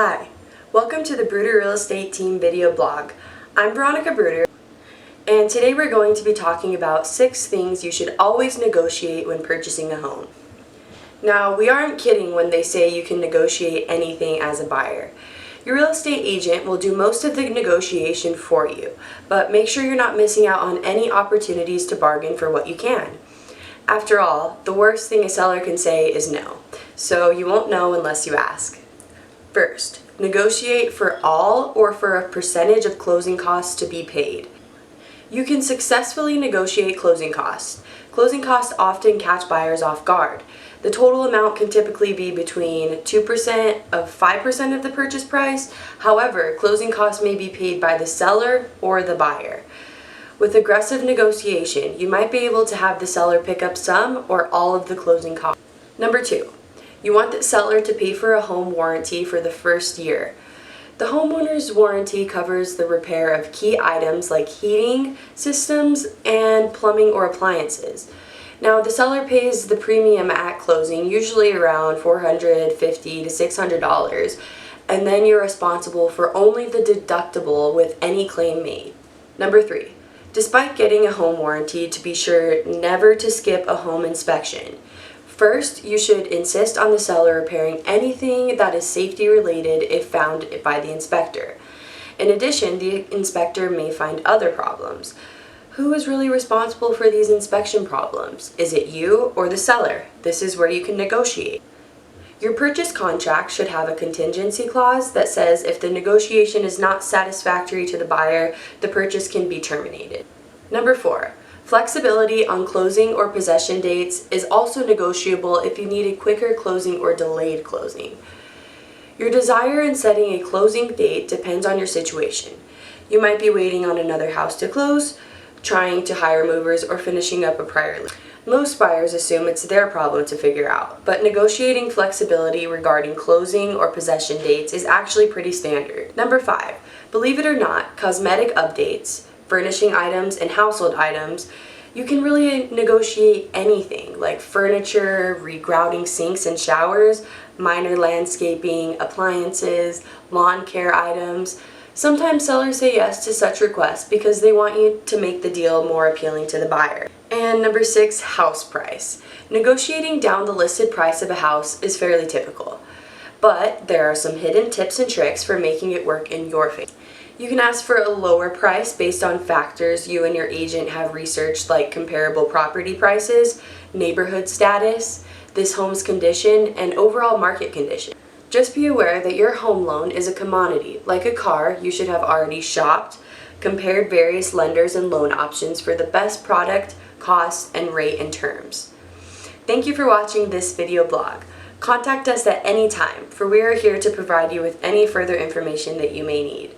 Hi, welcome to the Bruder Real Estate Team video blog. I'm Veronica Bruder, and today we're going to be talking about 6 things you should always negotiate when purchasing a home. Now, we aren't kidding when they say you can negotiate anything as a buyer. Your real estate agent will do most of the negotiation for you, but make sure you're not missing out on any opportunities to bargain for what you can. After all, the worst thing a seller can say is no, so you won't know unless you ask. First, negotiate for all or for a percentage of closing costs to be paid. You can successfully negotiate closing costs. Closing costs often catch buyers off guard. The total amount can typically be between 2% of 5% of the purchase price. However, closing costs may be paid by the seller or the buyer. With aggressive negotiation, you might be able to have the seller pick up some or all of the closing costs. Number 2. You want the seller to pay for a home warranty for the first year. The homeowner's warranty covers the repair of key items like heating systems and plumbing or appliances. Now, the seller pays the premium at closing, usually around $450 to $600, and then you're responsible for only the deductible with any claim made. Number 3. Despite getting a home warranty, to be sure never to skip a home inspection. First, you should insist on the seller repairing anything that is safety related if found by the inspector. In addition, the inspector may find other problems. Who is really responsible for these inspection problems? Is it you or the seller? This is where you can negotiate. Your purchase contract should have a contingency clause that says if the negotiation is not satisfactory to the buyer, the purchase can be terminated. Number 4. Flexibility on closing or possession dates is also negotiable if you need a quicker closing or delayed closing. Your desire in setting a closing date depends on your situation. You might be waiting on another house to close, trying to hire movers, or finishing up a prior lease. Most buyers assume it's their problem to figure out, but negotiating flexibility regarding closing or possession dates is actually pretty standard. Number 5. Believe it or not, cosmetic updates, furnishing items, and household items, you can really negotiate anything like furniture, regrouting sinks and showers, minor landscaping, appliances, lawn care items. Sometimes sellers say yes to such requests because they want you to make the deal more appealing to the buyer. And number 6, house price. Negotiating down the listed price of a house is fairly typical, but there are some hidden tips and tricks for making it work in your favor. You can ask for a lower price based on factors you and your agent have researched, like comparable property prices, neighborhood status, this home's condition, and overall market condition. Just be aware that your home loan is a commodity. Like a car, you should have already shopped, compared various lenders and loan options for the best product, cost, and rate and terms. Thank you for watching this video blog. Contact us at any time, for we are here to provide you with any further information that you may need.